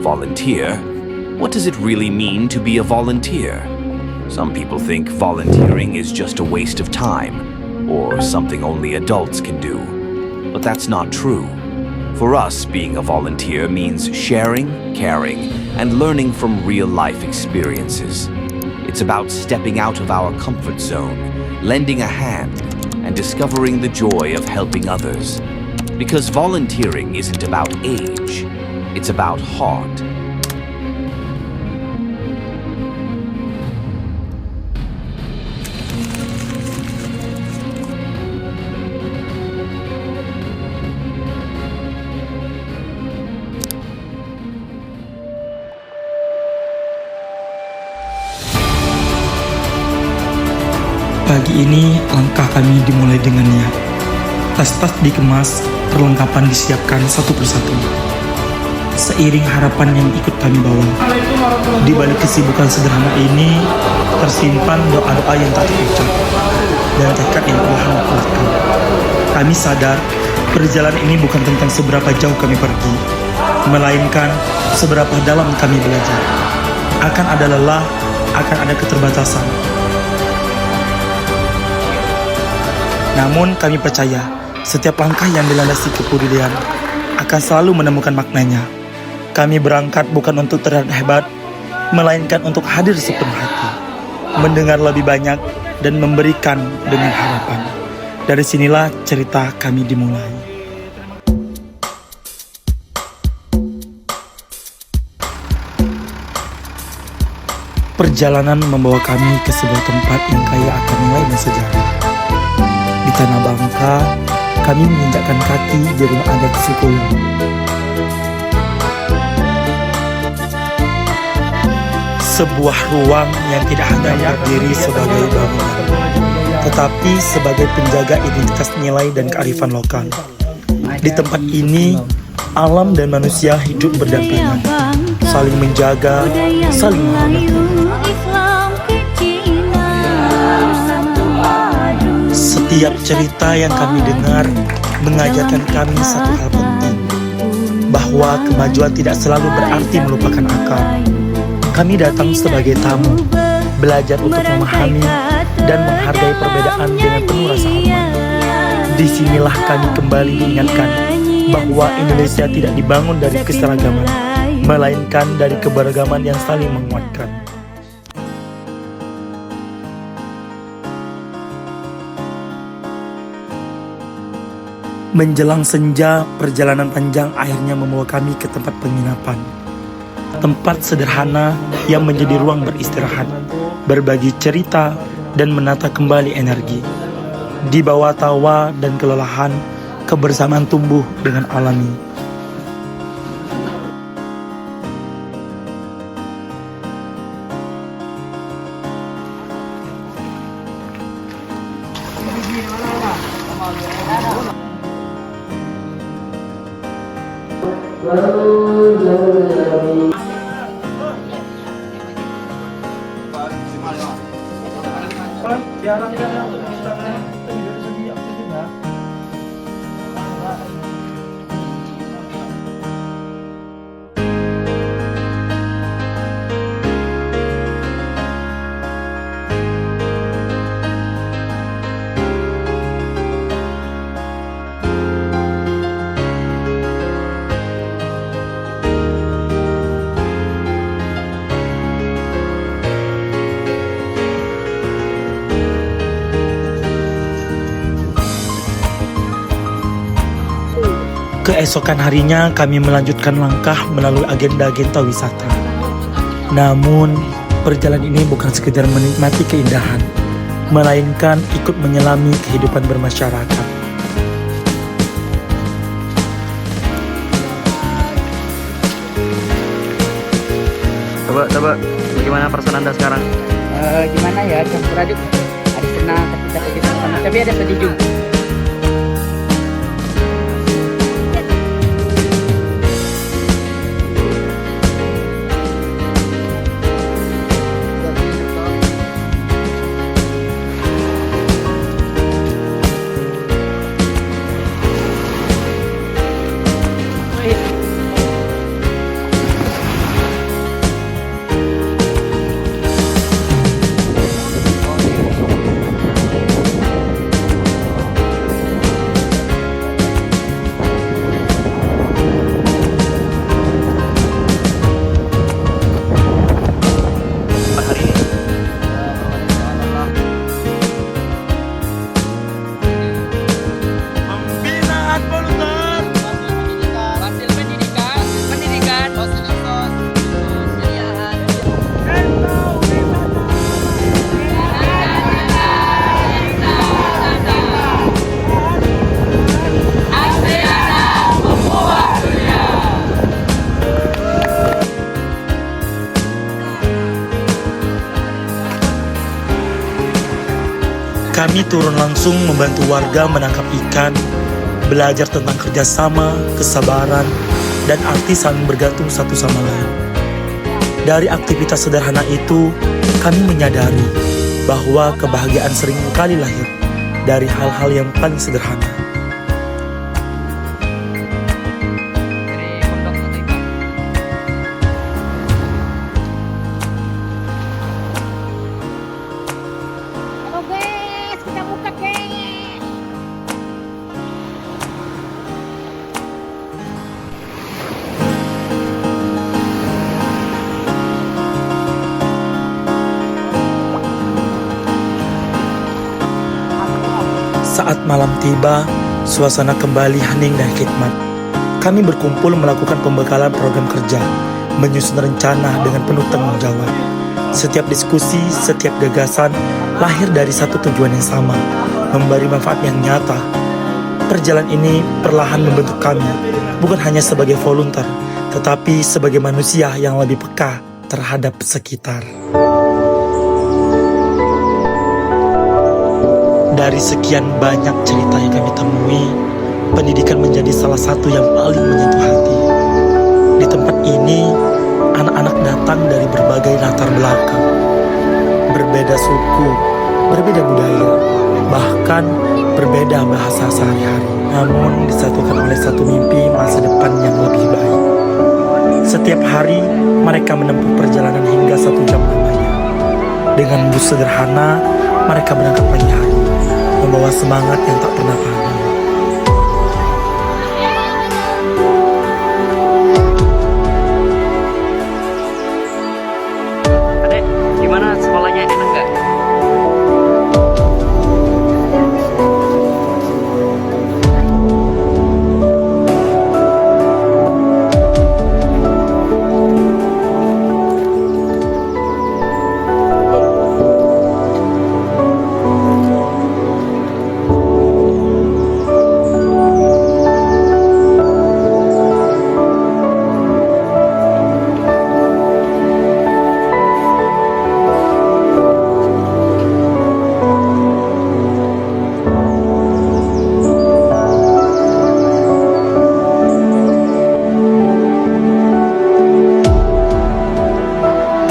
volunteer, what does it really mean to be a volunteer? Some people think volunteering is just a waste of time, or something only adults can do. But that's not true. For us, being a volunteer means sharing, caring, and learning from real-life experiences. It's about stepping out of our comfort zone, lending a hand, and discovering the joy of helping others. Because volunteering isn't about age, it's about heart. Pagi ini langkah kami dimulai dengan niat. Tas-tas dikemas, perlengkapan disiapkan satu persatu. Seiring harapan yang ikut kami bawa. Di balik kesibukan sederhana ini, tersimpan doa-doa yang tak terucap dan tekad yang perlahan dikuatkan. Kami sadar, perjalanan ini bukan tentang seberapa jauh kami pergi, melainkan seberapa dalam kami belajar. Akan ada lelah, akan ada keterbatasan. Namun kami percaya, setiap langkah yang dilandasi kepedulian akan selalu menemukan maknanya. Kami berangkat bukan untuk terlihat hebat, melainkan untuk hadir sepenuh hati, mendengar lebih banyak, dan memberikan dengan harapan. Dari sinilah cerita kami dimulai. Perjalanan membawa kami ke sebuah tempat yang kaya akan nilai dan sejarah. Di Tanah Bangka, kami menginjakkan kaki di rumah adat Sukulung. Sebuah ruang yang tidak hanya berdiri sebagai bangunan, tetapi sebagai penjaga identitas nilai dan kearifan lokal. Di tempat ini, alam dan manusia hidup berdampingan, saling menjaga, saling menghormati. Setiap cerita yang kami dengar mengajarkan kami satu hal penting, bahwa kemajuan tidak selalu berarti melupakan akar. Kami datang sebagai tamu, belajar untuk memahami dan menghargai perbedaan dengan penuh rasa hormat. Disinilah kami kembali diingatkan bahwa Indonesia tidak dibangun dari keseragaman, melainkan dari keberagaman yang saling menguatkan. Menjelang senja, perjalanan panjang akhirnya membawa kami ke tempat penginapan. Tempat sederhana yang menjadi ruang beristirahat, berbagi cerita, dan menata kembali energi. Di bawah tawa dan kelelahan, kebersamaan tumbuh dengan alami. Keesokan harinya kami melanjutkan langkah melalui agenda-agenda wisata. Namun, perjalanan ini bukan sekedar menikmati keindahan, melainkan ikut menyelami kehidupan bermasyarakat. Coba, bagaimana perasaan Anda sekarang? Gimana ya, campur aduk. Ada senang, tapi kita sama. Tapi ada sedih juga. Kami turun langsung membantu warga menangkap ikan, belajar tentang kerjasama, kesabaran, dan arti saling bergantung satu sama lain. Dari aktivitas sederhana itu, kami menyadari bahwa kebahagiaan sering kali lahir dari hal-hal yang paling sederhana. Dari pondok atau ikan. Halo guys, kita buka guys. Saat malam tiba, suasana kembali hening dan khidmat. Kami berkumpul melakukan pembekalan program kerja, menyusun rencana dengan penuh tanggung jawab. Setiap diskusi, setiap gagasan lahir dari satu tujuan yang sama, memberi manfaat yang nyata. Perjalanan ini perlahan membentuk kami, bukan hanya sebagai volunteer, tetapi sebagai manusia yang lebih peka terhadap sekitar. Dari sekian banyak cerita yang kami temui, pendidikan menjadi salah satu yang paling menyentuh hati. Di tempat ini, anak-anak datang dari berbagai latar belakang, berbeda suku, berbeda budaya, bahkan berbeda bahasa sehari-hari. Namun disatukan oleh satu mimpi masa depan yang lebih baik. Setiap hari, mereka menempuh perjalanan hingga 1 jam lamanya. Dengan bus sederhana, mereka berangkat pagi hari, membawa semangat yang tak pernah padam. Adek, gimana sekolahnya? Enak nggak?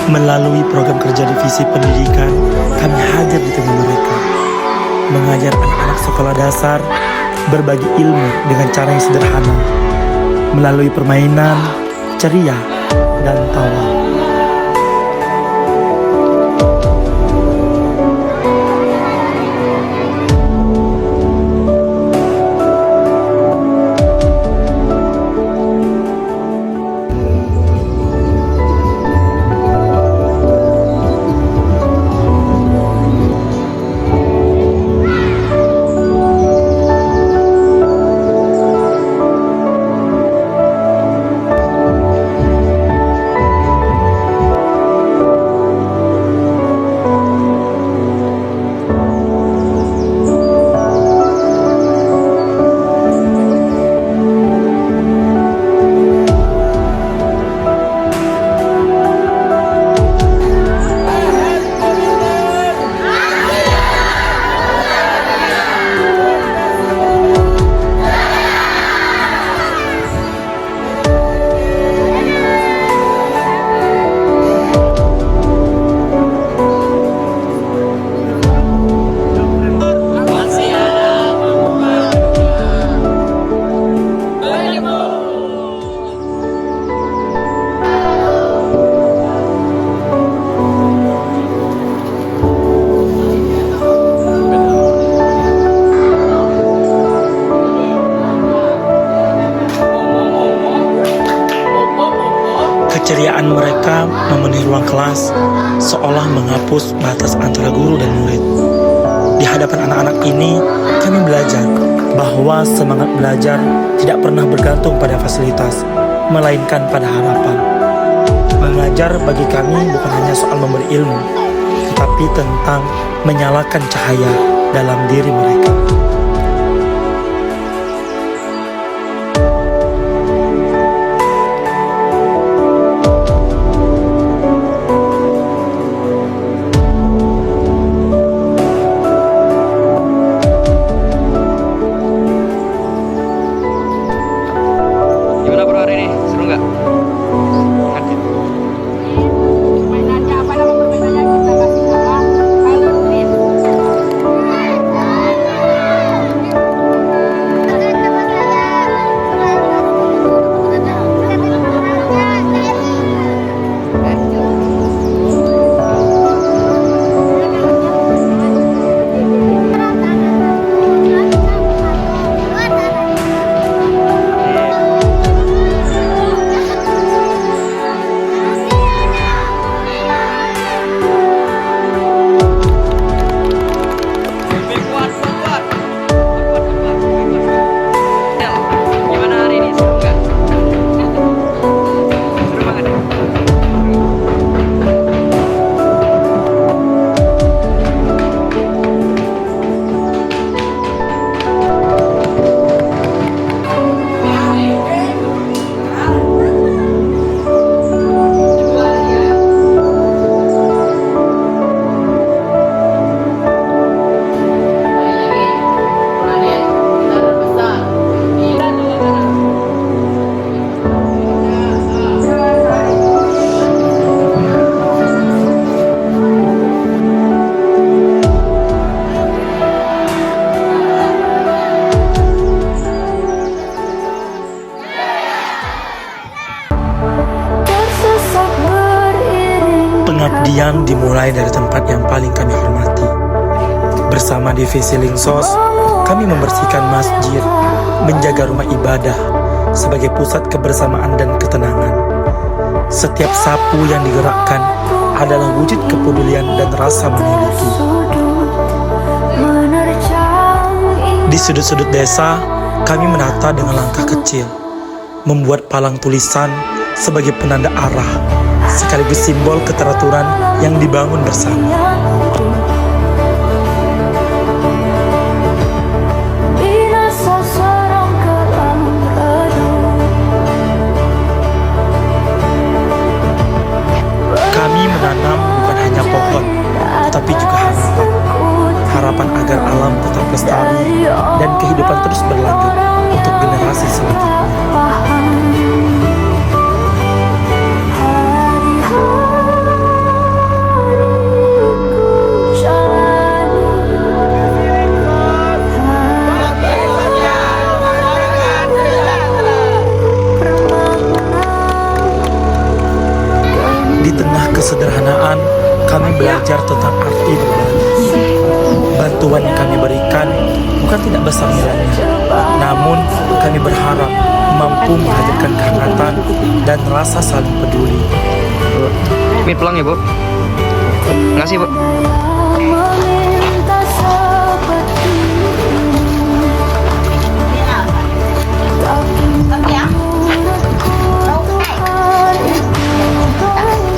Melalui program kerja divisi pendidikan, kami hadir di tengah mereka, mengajar anak-anak sekolah dasar berbagi ilmu dengan cara yang sederhana, melalui permainan, ceria, dan tawa. Keceriaan mereka memenuhi ruang kelas, seolah menghapus batas antara guru dan murid. Di hadapan anak-anak ini, kami belajar bahwa semangat belajar tidak pernah bergantung pada fasilitas, melainkan pada harapan. Mengajar bagi kami bukan hanya soal memberi ilmu, tetapi tentang menyalakan cahaya dalam diri mereka. nih, seru nggak? Main aja apa nama permainannya kita kasih nama Color Green. Del, gimana hari ini, seru nggak? Seru banget ya? Pengabdian dimulai dari tempat yang paling kami hormati. Bersama divisi Lingsos, kami membersihkan masjid, menjaga rumah ibadah sebagai pusat kebersamaan dan ketenangan. Setiap sapu yang digerakkan adalah wujud kepedulian dan rasa memiliki. Di sudut-sudut desa, kami menata dengan langkah kecil, membuat palang tulisan sebagai penanda arah, sekaligus simbol keteraturan yang dibangun bersama. Kami menanam bukan hanya pohon, tetapi juga harapan. Harapan agar alam tetap lestari dan kehidupan terus berlanjut untuk generasi selanjutnya. Di tengah kesederhanaan, kami belajar tentang arti berbagi. Bantuan yang kami berikan bukan tidak besar nilainya, namun kami berharap mampu menghadirkan kehangatan dan rasa saling peduli. Min pulang ya, Bu. Makasih, Bu.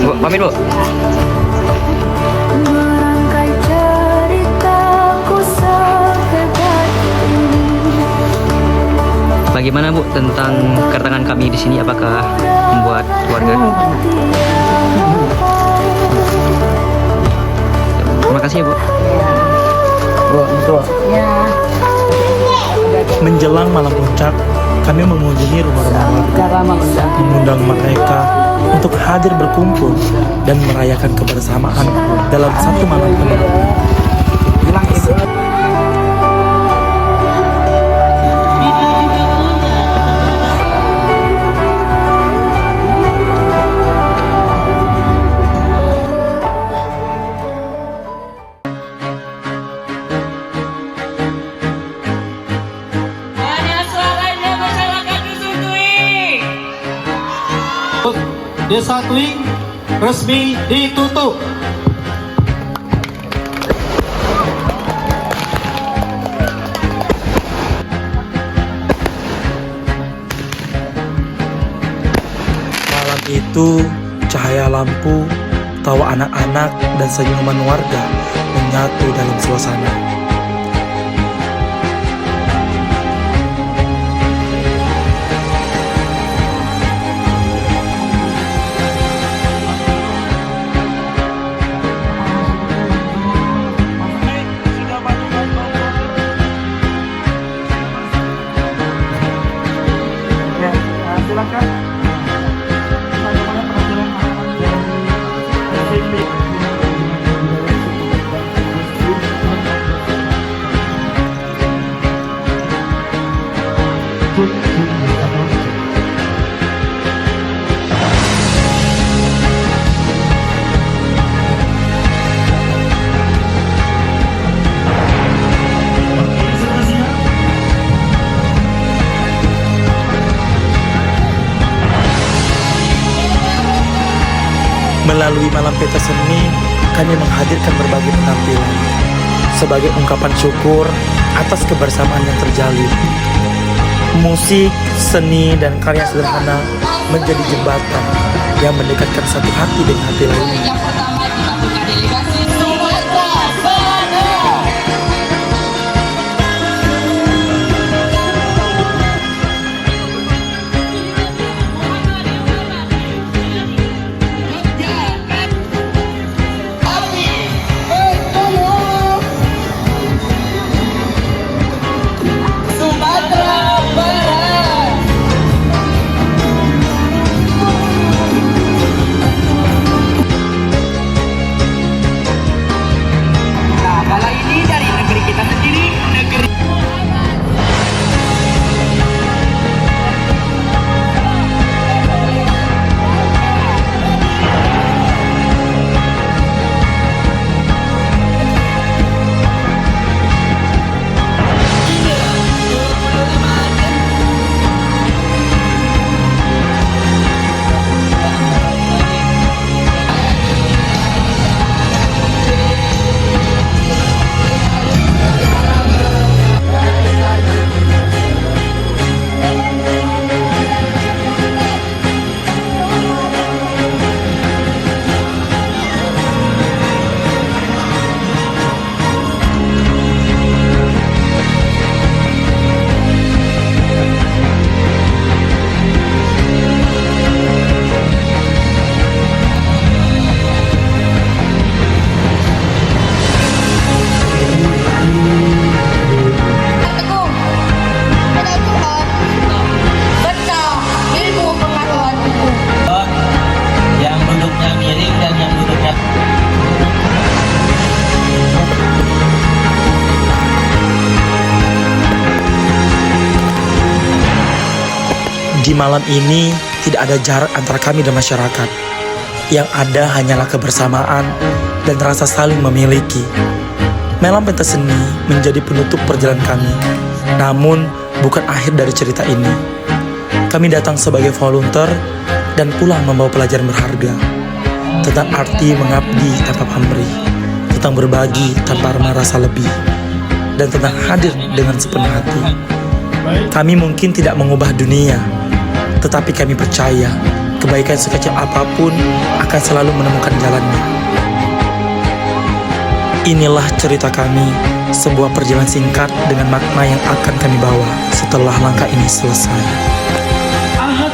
Bu, pamit, Bu. Bagaimana, Bu, tentang kedatangan kami di sini? Apakah membuat keluarga? Terima kasih ya, Bu. Menjelang malam puncak, kami mengunjungi rumah-rumah warga, mengundang mereka untuk hadir berkumpul dan merayakan kebersamaan dalam satu malam penuh. Desa Tuing resmi ditutup. Malam itu, cahaya lampu, tawa anak-anak, dan senyuman warga menyatu dalam suasana. Silakan. Melalui malam pentas seni, kami menghadirkan berbagai penampilan sebagai ungkapan syukur atas kebersamaan yang terjalin. Musik, seni, dan karya sederhana menjadi jembatan yang mendekatkan satu hati dengan hati lainnya. Yang pertama kita buka delegasi Sumatera Barat. Sumatera Barat. Nah, kalau ini dari negeri kita sendiri, negeri Teguh, kedai Tuhan, berkah ilmu pengetahuan tubuh. Yang duduknya miring dan yang duduknya Di malam ini tidak ada jarak antara kami dan masyarakat. Yang ada hanyalah kebersamaan dan rasa saling memiliki. Malam pentas seni menjadi penutup perjalanan kami. Namun bukan akhir dari cerita ini. Kami datang sebagai volunteer dan pulang membawa pelajaran berharga tentang arti mengabdi tanpa pamrih, tentang berbagi tanpa merasa lebih, dan tentang hadir dengan sepenuh hati. Kami mungkin tidak mengubah dunia, tetapi kami percaya kebaikan sekecil apapun akan selalu menemukan jalannya. Inilah cerita kami, sebuah perjalanan singkat dengan makna yang akan kami bawa setelah langkah ini selesai. Ahad